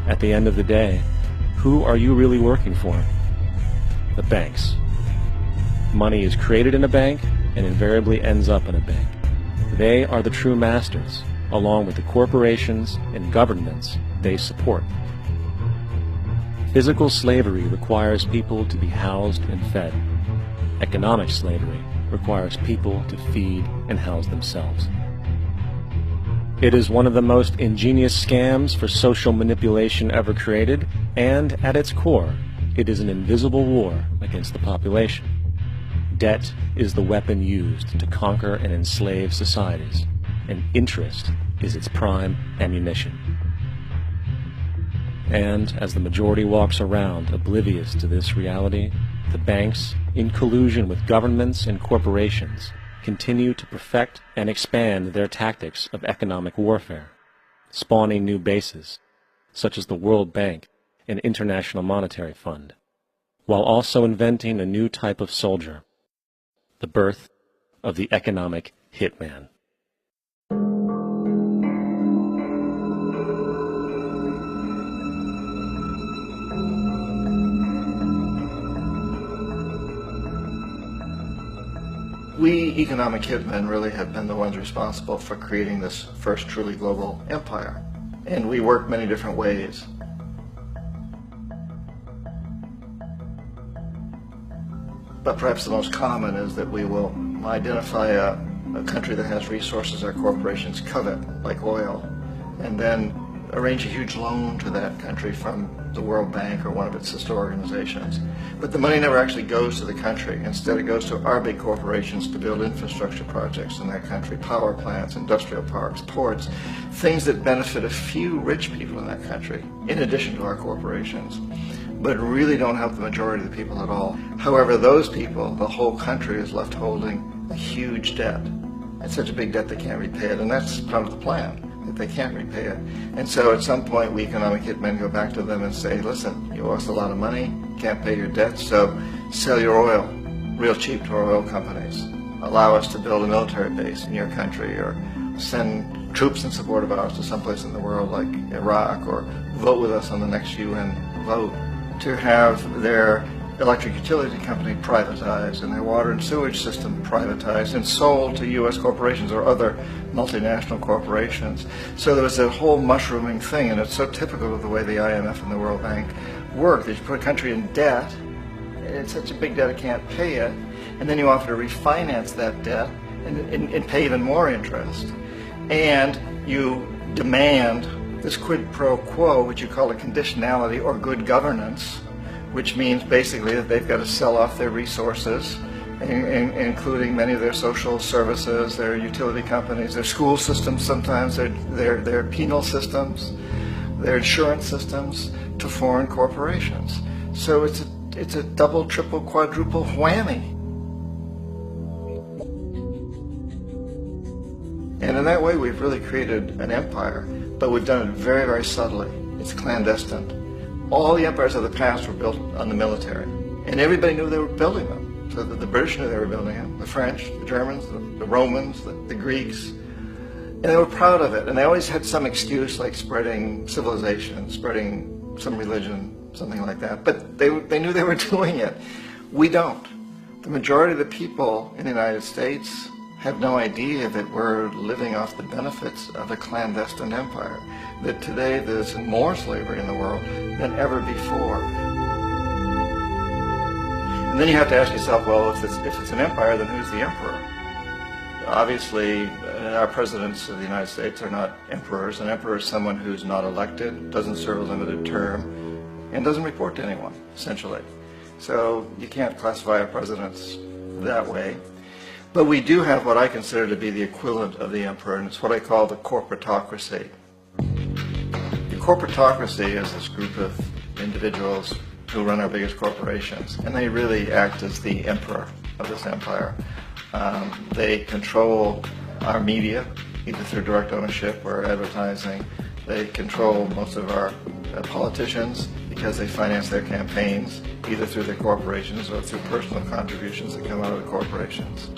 At the end of the day, who are you really working for? The banks. Money is created in a bank and invariably ends up in a bank. They are the true masters, along with the corporations and governments they support. Physical slavery requires people to be housed and fed. Economic slavery requires people to feed and house themselves. It is one of the most ingenious scams for social manipulation ever created, and at its core, it is an invisible war against the population. Debt is the weapon used to conquer and enslave societies, and interest is its prime ammunition. And as the majority walks around oblivious to this reality, the banks, in collusion with governments and corporations, continue to perfect and expand their tactics of economic warfare, spawning new bases, such as the World Bank and International Monetary Fund, while also inventing a new type of soldier, the birth of the economic hitman. We economic hitmen really have been the ones responsible for creating this first truly global empire. And we work many different ways. But perhaps the most common is that we will identify a country that has resources our corporations covet, like oil, and then arrange a huge loan to that country from the World Bank or one of its sister organizations. But the money never actually goes to the country. Instead, it goes to our big corporations to build infrastructure projects in that country, power plants, industrial parks, ports, things that benefit a few rich people in that country, in addition to our corporations, but really don't help the majority of the people at all. However, those people, the whole country is left holding a huge debt. It's such a big debt they can't repay it, and that's part of the plan. That they can't repay it. And so at some point we economic hitmen go back to them and say, listen, you owe us a lot of money, can't pay your debts, so sell your oil real cheap to our oil companies. Allow us to build a military base in your country, or send troops in support of ours to someplace in the world like Iraq, or vote with us on the next UN vote. To have their electric utility company privatized and their water and sewage system privatized and sold to U.S. corporations or other multinational corporations. So there was a whole mushrooming thing, and it's so typical of the way the IMF and the World Bank work. That you put a country in debt, and it's such a big debt it can't pay it, and then you offer to refinance that debt and pay even more interest. And you demand this quid pro quo, which you call a conditionality or good governance, which means basically that they've got to sell off their resources, including many of their social services, their utility companies, their school systems sometimes, their penal systems, their insurance systems, to foreign corporations. So it's a double, triple, quadruple whammy. And in that way we've really created an empire, but we've done it very, very subtly. It's clandestine. All the empires of the past were built on the military, and everybody knew they were building them. So the British knew they were building them, the French, the Germans, the Romans, the Greeks, and they were proud of it. And they always had some excuse, like spreading civilization, spreading some religion, something like that. But they knew they were doing it. We don't. The majority of the people in the United States have no idea that we're living off the benefits of a clandestine empire, that today there's more slavery in the world than ever before. And then you have to ask yourself, well, if it's an empire, then who's the emperor? Obviously, our presidents of the United States are not emperors. An emperor is someone who's not elected, doesn't serve a limited term, and doesn't report to anyone, essentially. So you can't classify our presidents that way. But we do have what I consider to be the equivalent of the emperor, and it's what I call the corporatocracy. The corporatocracy is this group of individuals who run our biggest corporations, and they really act as the emperor of this empire. They control our media, either through direct ownership or advertising. They control most of our politicians because they finance their campaigns, either through their corporations or through personal contributions that come out of the corporations.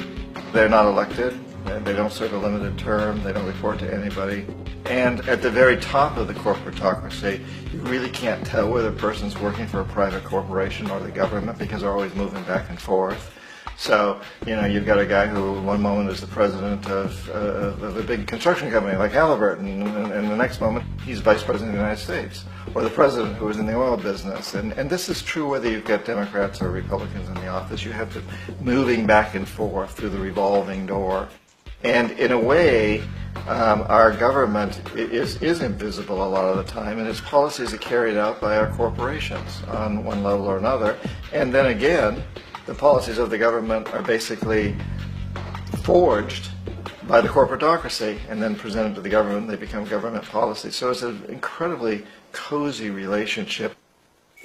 They're not elected. They don't serve a limited term. They don't report to anybody. And at the very top of the corporatocracy, you really can't tell whether a person's working for a private corporation or the government because they're always moving back and forth. So, you've got a guy who one moment is the president of a big construction company like Halliburton, and the next moment he's vice president of the United States, or the president who is in the oil business. And this is true whether you've got Democrats or Republicans in the office. You have to moving back and forth through the revolving door. And in a way, our government is invisible a lot of the time, and its policies are carried out by our corporations on one level or another. And then again, the policies of the government are basically forged by the corporatocracy and then presented to the government. They become government policies. So it's an incredibly cozy relationship.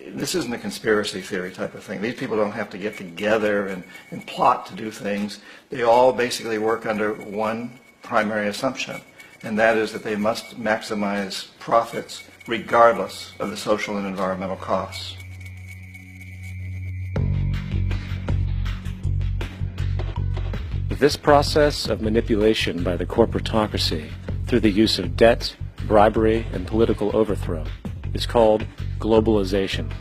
This isn't a conspiracy theory type of thing. These people don't have to get together and plot to do things. They all basically work under one primary assumption, and that is that they must maximize profits regardless of the social and environmental costs. This process of manipulation by the corporatocracy through the use of debt, bribery, and political overthrow is called globalization.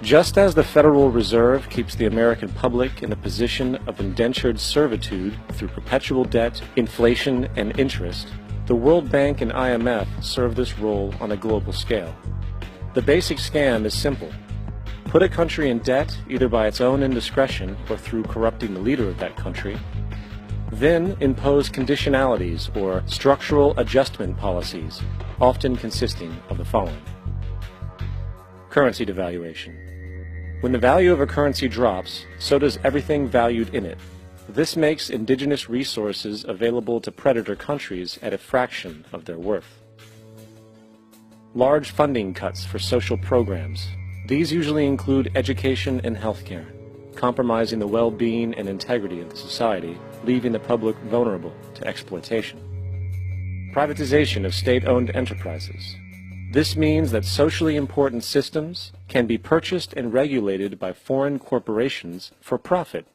Just as the Federal Reserve keeps the American public in a position of indentured servitude through perpetual debt, inflation, and interest, the World Bank and IMF serve this role on a global scale. The basic scam is simple. Put a country in debt either by its own indiscretion or through corrupting the leader of that country, then impose conditionalities or structural adjustment policies, often consisting of the following. Currency devaluation. When the value of a currency drops, so does everything valued in it. This makes indigenous resources available to predator countries at a fraction of their worth. Large funding cuts for social programs. These usually include education and healthcare, compromising the well-being and integrity of the society, leaving the public vulnerable to exploitation. Privatization of state-owned enterprises. This means that socially important systems can be purchased and regulated by foreign corporations for profit.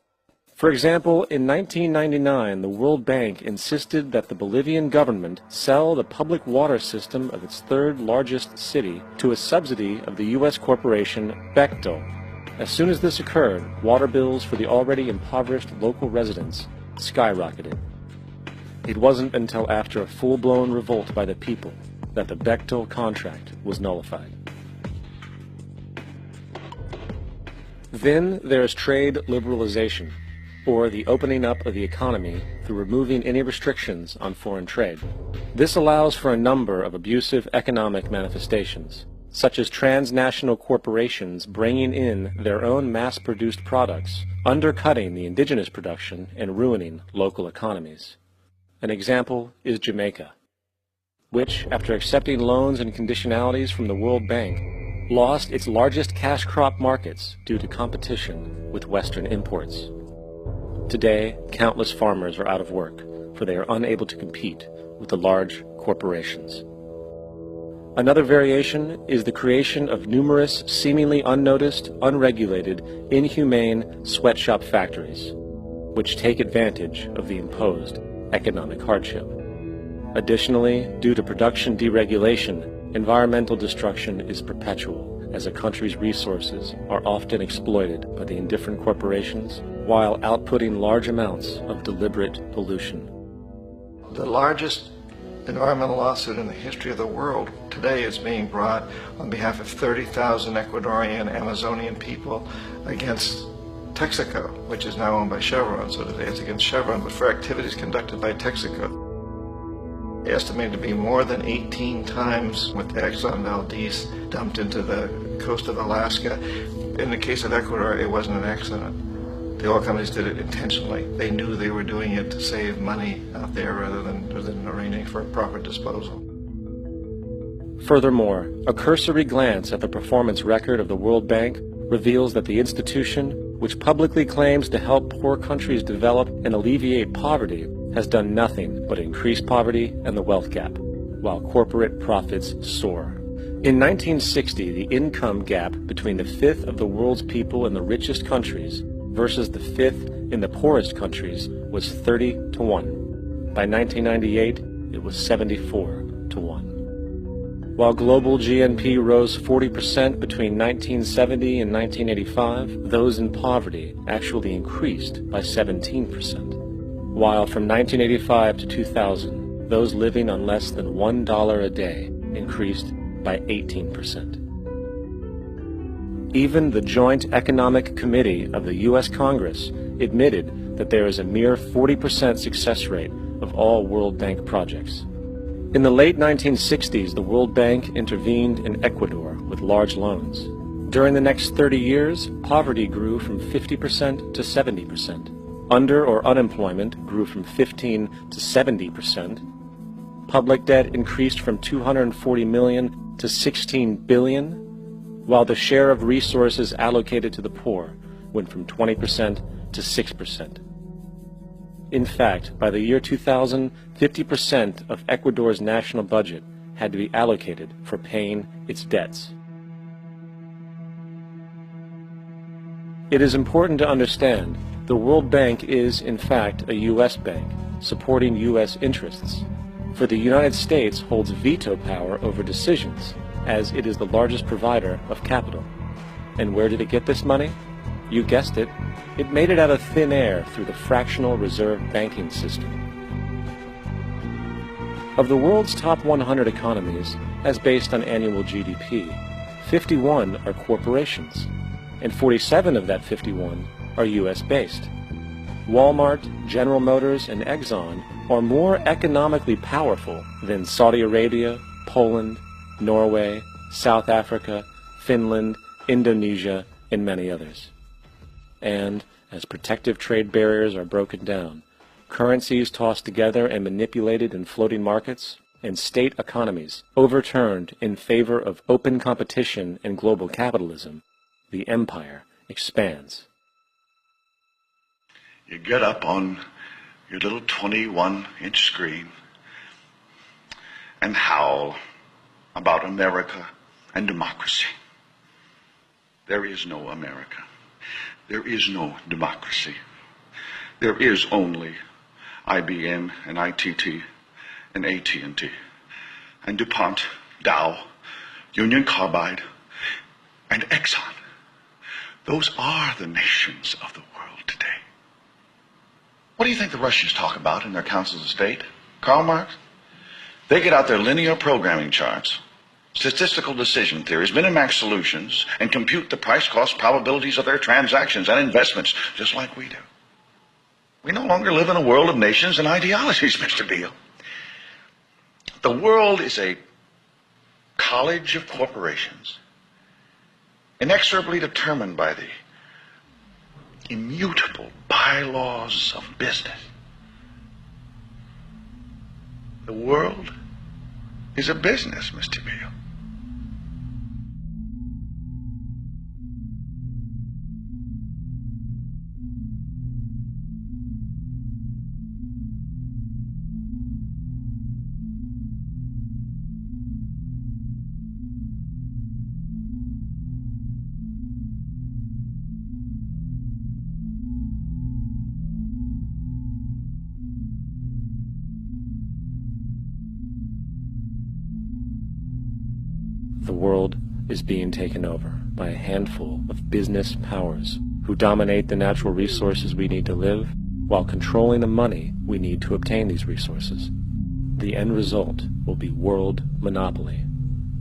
For example, in 1999, the World Bank insisted that the Bolivian government sell the public water system of its third largest city to a subsidy of the U.S. corporation Bechtel. As soon as this occurred, water bills for the already impoverished local residents skyrocketed. It wasn't until after a full-blown revolt by the people that the Bechtel contract was nullified. Then there is trade liberalization, or the opening up of the economy through removing any restrictions on foreign trade. This allows for a number of abusive economic manifestations, such as transnational corporations bringing in their own mass-produced products, undercutting the indigenous production and ruining local economies. An example is Jamaica, which, after accepting loans and conditionalities from the World Bank, lost its largest cash crop markets due to competition with Western imports. Today, countless farmers are out of work, for they are unable to compete with the large corporations. Another variation is the creation of numerous seemingly unnoticed, unregulated, inhumane sweatshop factories, which take advantage of the imposed economic hardship. Additionally, due to production deregulation, environmental destruction is perpetual, as a country's resources are often exploited by the indifferent corporations while outputting large amounts of deliberate pollution. The largest environmental lawsuit in the history of the world today is being brought on behalf of 30,000 Ecuadorian Amazonian people against Texaco, which is now owned by Chevron. So today it's against Chevron, but for activities conducted by Texaco. Estimated to be more than 18 times what the Exxon Valdez dumped into the coast of Alaska. In the case of Ecuador, it wasn't an accident. The oil companies did it intentionally. They knew they were doing it to save money out there rather than arranging for proper disposal. Furthermore, a cursory glance at the performance record of the World Bank reveals that the institution, which publicly claims to help poor countries develop and alleviate poverty, has done nothing but increase poverty and the wealth gap, while corporate profits soar. In 1960, the income gap between the fifth of the world's people in the richest countries versus the fifth in the poorest countries was 30 to 1. By 1998, it was 74 to 1. While global GNP rose 40% between 1970 and 1985, those in poverty actually increased by 17%. While from 1985 to 2000, those living on less than $1 a day increased by 18%. Even the Joint Economic Committee of the U.S. Congress admitted that there is a mere 40% success rate of all World Bank projects. In the late 1960s, the World Bank intervened in Ecuador with large loans. During the next 30 years, poverty grew from 50% to 70%. Under or unemployment grew from 15 to 70%. Public debt increased from 240 million to 16 billion, while the share of resources allocated to the poor went from 20% to 6%. In fact, by the year 2000, 50% of Ecuador's national budget had to be allocated for paying its debts. It is important to understand the World Bank is, in fact, a U.S. bank, supporting U.S. interests. For the United States holds veto power over decisions, as it is the largest provider of capital. And where did it get this money? You guessed it. It made it out of thin air through the fractional reserve banking system. Of the world's top 100 economies, as based on annual GDP, 51 are corporations, and 47 of that 51 are U.S.-based. Walmart, General Motors, and Exxon are more economically powerful than Saudi Arabia, Poland, Norway, South Africa, Finland, Indonesia, and many others. And as protective trade barriers are broken down, currencies tossed together and manipulated in floating markets, and state economies overturned in favor of open competition and global capitalism, the empire expands. You get up on your little 21-inch screen and howl about America and democracy. There is no America. There is no democracy. There is only IBM and ITT and AT&T and DuPont, Dow, Union Carbide, and Exxon. Those are the nations of the world today. What do you think the Russians talk about in their councils of state? Karl Marx? They get out their linear programming charts, statistical decision theories, Minimax solutions, and compute the price-cost probabilities of their transactions and investments, just like we do. We no longer live in a world of nations and ideologies, Mr. Beale. The world is a college of corporations, inexorably determined by the immutable bylaws of business. The world is a business, Mr. Beale. The world is being taken over by a handful of business powers who dominate the natural resources we need to live while controlling the money we need to obtain these resources. The end result will be world monopoly,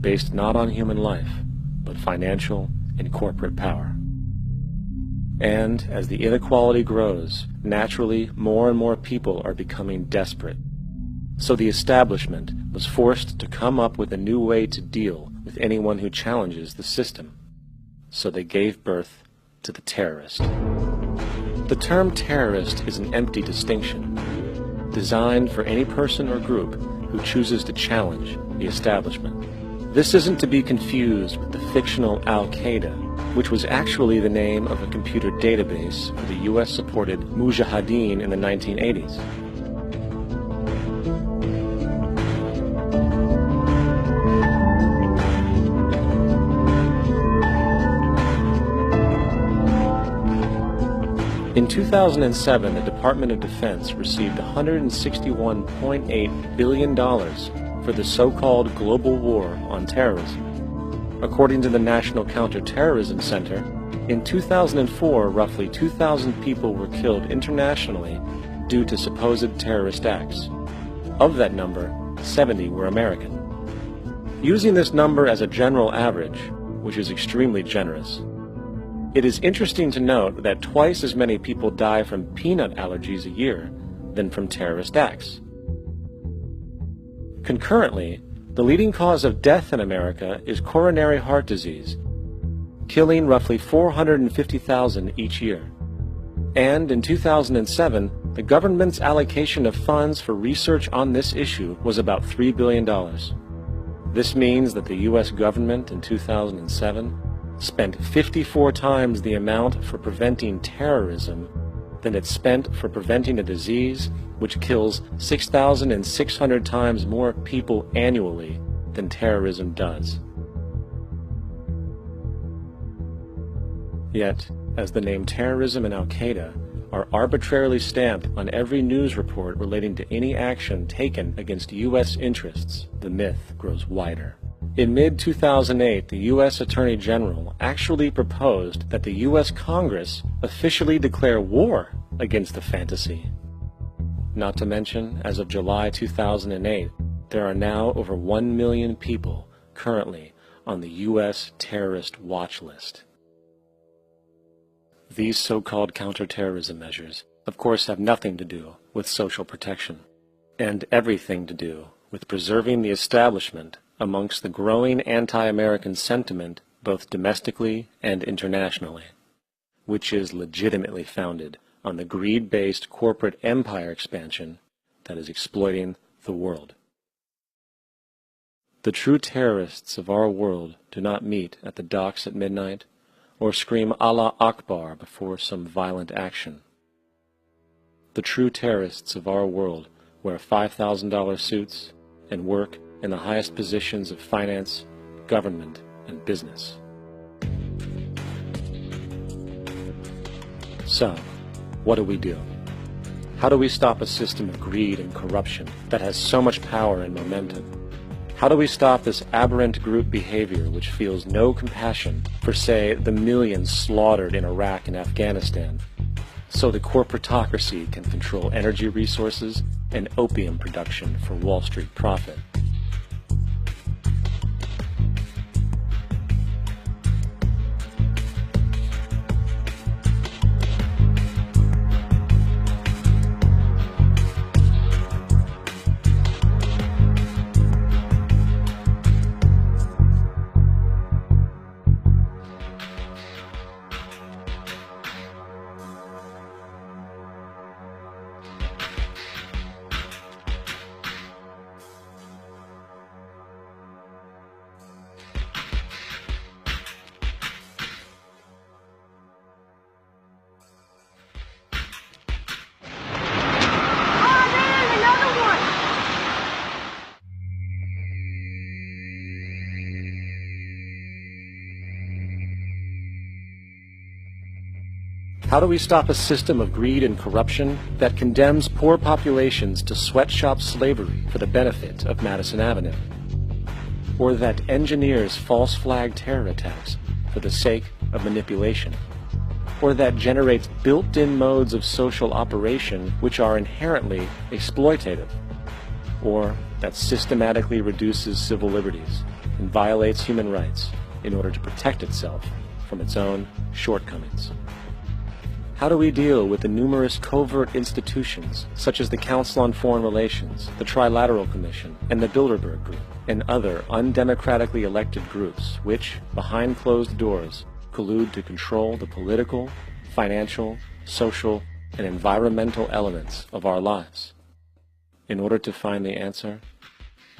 based not on human life, but financial and corporate power. And as the inequality grows, naturally more and more people are becoming desperate. So the establishment was forced to come up with a new way to deal with anyone who challenges the system. So they gave birth to the terrorist. The term terrorist is an empty distinction, designed for any person or group who chooses to challenge the establishment. This isn't to be confused with the fictional Al-Qaeda, which was actually the name of a computer database for the US-supported Mujahideen in the 1980s. In 2007, the Department of Defense received $161.8 billion for the so-called global war on terrorism. According to the National Counterterrorism Center, in 2004, roughly 2,000 people were killed internationally due to supposed terrorist acts. Of that number, 70 were American. Using this number as a general average, which is extremely generous, it is interesting to note that twice as many people die from peanut allergies a year than from terrorist acts. Concurrently, the leading cause of death in America is coronary heart disease, killing roughly 450,000 each year. And in 2007, the government's allocation of funds for research on this issue was about $3 billion. This means that the U.S. government in 2007 spent 54 times the amount for preventing terrorism than it spent for preventing a disease which kills 6,600 times more people annually than terrorism does. Yet, as the name terrorism and Al-Qaeda are arbitrarily stamped on every news report relating to any action taken against U.S. interests, the myth grows wider. In mid-2008, the U.S. Attorney General actually proposed that the U.S. Congress officially declare war against the fantasy. Not to mention, as of July 2008, there are now over 1 million people currently on the U.S. terrorist watch list. These so-called counterterrorism measures, of course, have nothing to do with social protection, and everything to do with preserving the establishment amongst the growing anti-American sentiment both domestically and internationally, which is legitimately founded on the greed-based corporate empire expansion that is exploiting the world. The true terrorists of our world do not meet at the docks at midnight or scream Allah Akbar before some violent action. The true terrorists of our world wear $5,000 suits and work in the highest positions of finance, government, and business. So, what do? How do we stop a system of greed and corruption that has so much power and momentum? How do we stop this aberrant group behavior which feels no compassion for, say, the millions slaughtered in Iraq and Afghanistan, so the corporatocracy can control energy resources and opium production for Wall Street profit? How do we stop a system of greed and corruption that condemns poor populations to sweatshop slavery for the benefit of Madison Avenue? Or that engineers false flag terror attacks for the sake of manipulation? Or that generates built-in modes of social operation which are inherently exploitative? Or that systematically reduces civil liberties and violates human rights in order to protect itself from its own shortcomings? How do we deal with the numerous covert institutions, such as the Council on Foreign Relations, the Trilateral Commission, and the Bilderberg Group, and other undemocratically elected groups which, behind closed doors, collude to control the political, financial, social, and environmental elements of our lives? In order to find the answer,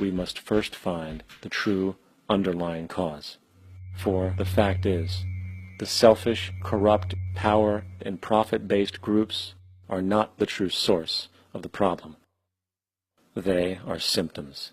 we must first find the true underlying cause. For the fact is, the selfish, corrupt, power, and profit-based groups are not the true source of the problem. They are symptoms.